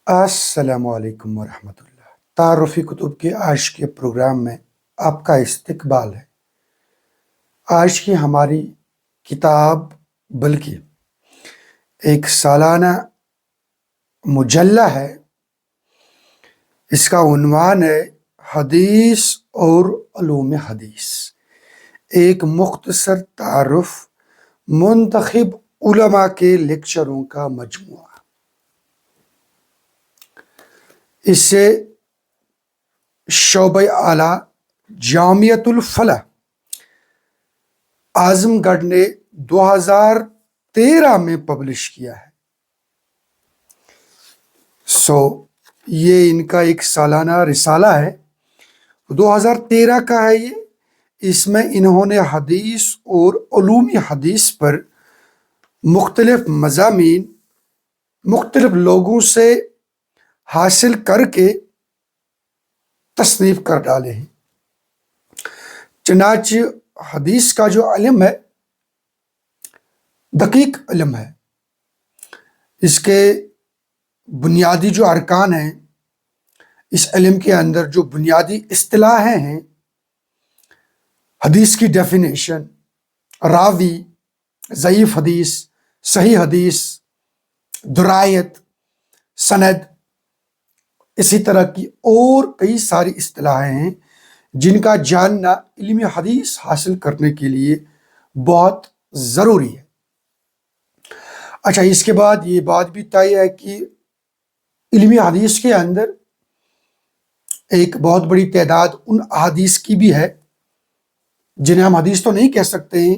السلام علیکم ورحمۃ اللہ۔ تعارفی کتب کے آج کے پروگرام میں آپ کا استقبال ہے۔ آج کی ہماری کتاب بلکہ ایک سالانہ مجلہ ہے۔ اس کا عنوان ہے حدیث اور علوم حدیث، ایک مختصر تعارف منتخب علماء کے لیکچروں کا مجموعہ۔ اس سے شعبہ اعلیٰ جامعۃ الفلاح اعظم گڑھ نے 2013 میں پبلش کیا ہے۔ یہ ان کا ایک سالانہ رسالہ ہے، 2013 کا ہے یہ۔ اس میں انہوں نے حدیث اور علوم حدیث پر مختلف مضامین مختلف لوگوں سے حاصل کر کے تصنیف کر ڈالے ہیں۔ چنانچہ حدیث کا جو علم ہے دقیق علم ہے۔ اس کے بنیادی جو ارکان ہیں، اس علم کے اندر جو بنیادی اصطلاحیں ہیں، حدیث کی ڈیفینیشن، راوی، ضعیف حدیث، صحیح حدیث، درایت، سند، اسی طرح کی اور کئی ساری اصطلاحیں ہیں جن کا جاننا علم حدیث حاصل کرنے کے لیے بہت ضروری ہے۔ اچھا، اس کے بعد یہ بات بھی طے ہے کہ علم حدیث کے اندر ایک بہت بڑی تعداد ان احادیث کی بھی ہے جنہیں ہم حدیث تو نہیں کہہ سکتے ہیں،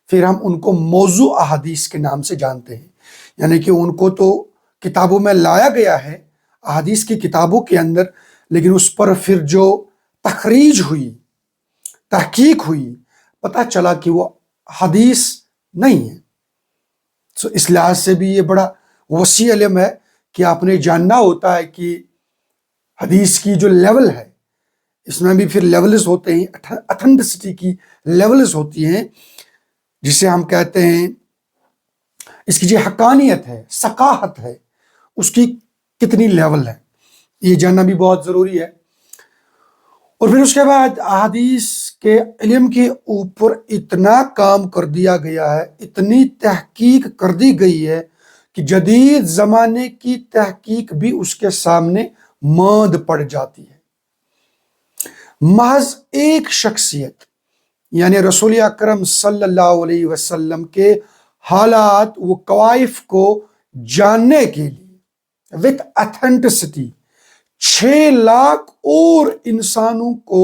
پھر ہم ان کو موضوع احادیث کے نام سے جانتے ہیں، یعنی کہ ان کو تو کتابوں میں لایا گیا ہے، احادیث کی کتابوں کے اندر، لیکن اس پر پھر جو تخریج ہوئی، تحقیق ہوئی، پتہ چلا کہ وہ حدیث نہیں ہے۔ اس لحاظ سے بھی یہ بڑا وسیع علم ہے کہ آپ نے جاننا ہوتا ہے کہ حدیث کی جو لیول ہے، اس میں بھی پھر لیولز ہوتے ہیں، اتھنٹسٹی کی لیولز ہوتی ہیں، جسے ہم کہتے ہیں اس کی جو حقانیت ہے، ثقافت ہے، اس کی کتنی لیول ہے، یہ جاننا بھی بہت ضروری ہے۔ اور پھر اس کے بعد احادیث کے علم کے اوپر اتنا کام کر دیا گیا ہے، اتنی تحقیق کر دی گئی ہے کہ جدید زمانے کی تحقیق بھی اس کے سامنے ماند پڑ جاتی ہے۔ محض ایک شخصیت یعنی رسول اکرم صلی اللہ علیہ وسلم کے حالات و کوائف کو جاننے کے لیے وتھ اتھینٹسٹی 6 لاکھ اور انسانوں کو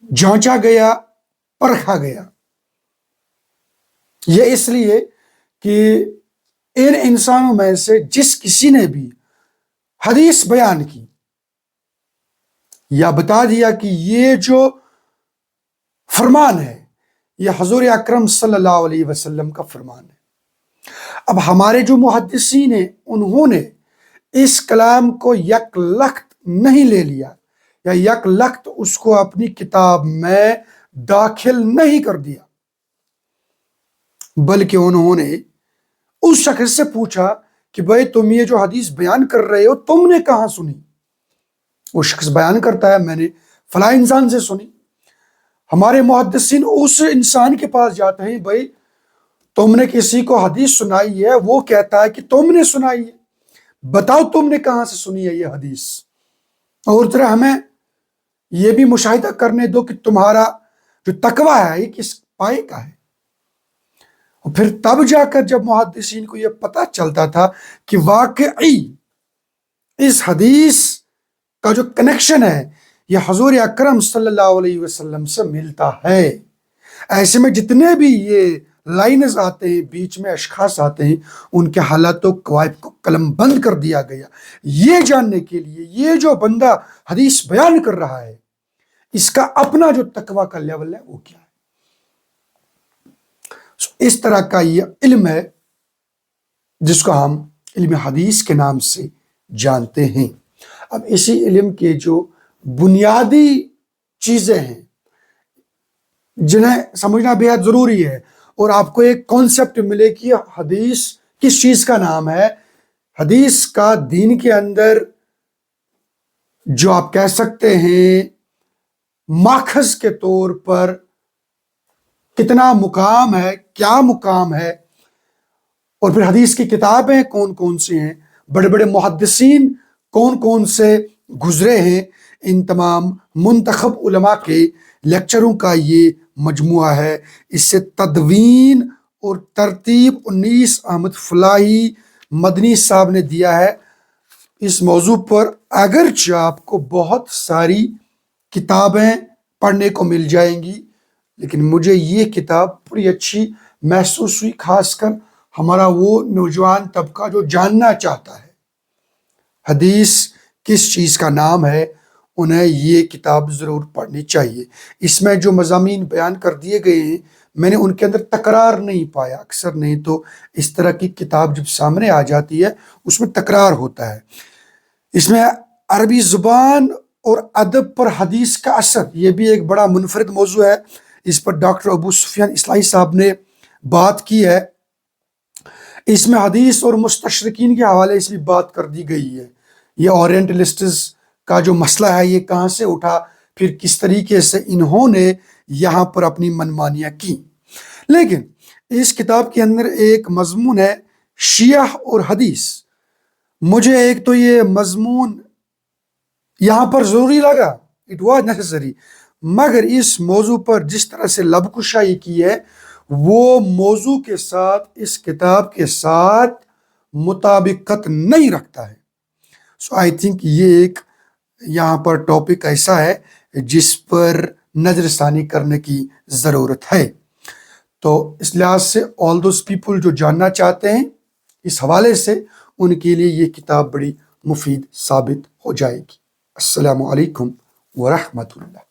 جانچا گیا، پرکھا گیا۔ یہ اس لیے کہ ان انسانوں میں سے جس کسی نے بھی حدیث بیان کی یا بتا دیا کہ یہ جو فرمان ہے یہ حضور اکرم صلی اللہ علیہ وسلم کا فرمان ہے، اب ہمارے جو محدثین ہیں انہوں نے اس کلام کو یک لخت نہیں لے لیا یا یک لخت اس کو اپنی کتاب میں داخل نہیں کر دیا، بلکہ انہوں نے اس شخص سے پوچھا کہ بھائی تم یہ جو حدیث بیان کر رہے ہو تم نے کہاں سنی؟ وہ شخص بیان کرتا ہے میں نے فلاں انسان سے سنی۔ ہمارے محدثین اس انسان کے پاس جاتے ہیں، بھائی تم نے کسی کو حدیث سنائی ہے، وہ کہتا ہے کہ تم نے سنائی ہے، بتاؤ تم نے کہاں سے سنی ہے یہ حدیث، اور ذرا ہمیں یہ بھی مشاہدہ کرنے دو کہ تمہارا جو تقویٰ ہے یہ کس پائے کا ہے۔ اور پھر تب جا کر جب محدثین کو یہ پتہ چلتا تھا کہ واقعی اس حدیث کا جو کنیکشن ہے یہ حضور اکرم صلی اللہ علیہ وسلم سے ملتا ہے، ایسے میں جتنے بھی یہ لائنز آتے ہیں، بیچ میں اشخاص آتے ہیں، ان کے حالات و قوائف کو قلم بند کر دیا گیا، یہ جاننے کے لیے یہ جو بندہ حدیث بیان کر رہا ہے اس کا اپنا جو تقویٰ کا لیول ہے وہ کیا ہے۔ اس طرح کا یہ علم ہے جس کو ہم علم حدیث کے نام سے جانتے ہیں۔ اب اسی علم کے جو بنیادی چیزیں ہیں جنہیں سمجھنا بہت ضروری ہے، اور آپ کو ایک کانسیپٹ ملے کہ حدیث کس چیز کا نام ہے، حدیث کا دین کے اندر جو آپ کہہ سکتے ہیں ماخذ کے طور پر کتنا مقام ہے، کیا مقام ہے، اور پھر حدیث کی کتابیں کون کون سی ہیں، بڑے بڑے محدثین کون کون سے گزرے ہیں، ان تمام منتخب علماء کے لیکچروں کا یہ مجموعہ ہے۔ اس سے تدوین اور ترتیب 19 احمد فلاحی مدنی صاحب نے دیا ہے۔ اس موضوع پر اگرچہ آپ کو بہت ساری کتابیں پڑھنے کو مل جائیں گی، لیکن مجھے یہ کتاب بڑی اچھی محسوس ہوئی، خاص کر ہمارا وہ نوجوان طبقہ جو جاننا چاہتا ہے حدیث کس چیز کا نام ہے، انہیں یہ کتاب ضرور پڑھنی چاہیے۔ اس میں جو مضامین بیان کر دیے گئے ہیں میں نے ان کے اندر تکرار نہیں پایا، اکثر نہیں تو اس طرح کی کتاب جب سامنے آ جاتی ہے اس میں تکرار ہوتا ہے۔ اس میں عربی زبان اور ادب پر حدیث کا اثر، یہ بھی ایک بڑا منفرد موضوع ہے۔ اس پر ڈاکٹر ابو سفیان اصلاحی صاحب نے بات کی ہے۔ اس میں حدیث اور مستشرقین کے حوالے سے بھی بات کر دی گئی ہے۔ یہ اورینٹلسٹز کا جو مسئلہ ہے یہ کہاں سے اٹھا، پھر کس طریقے سے انہوں نے یہاں پر اپنی منمانیاں کی۔ لیکن اس کتاب کے اندر ایک مضمون ہے شیعہ اور حدیث۔ مجھے ایک تو یہ مضمون یہاں پر ضروری لگا، اٹ واز نیسسری، مگر اس موضوع پر جس طرح سے لب کشائی کی ہے وہ موضوع کے ساتھ اس کتاب کے ساتھ مطابقت نہیں رکھتا ہے۔ سو آئی تھنک یہ ایک یہاں پر ٹاپک ایسا ہے جس پر نظر ثانی کرنے کی ضرورت ہے۔ تو اس لحاظ سے آل دوز پیپل جو جاننا چاہتے ہیں اس حوالے سے، ان کے لیے یہ کتاب بڑی مفید ثابت ہو جائے گی۔ السلام علیکم ورحمۃ اللہ۔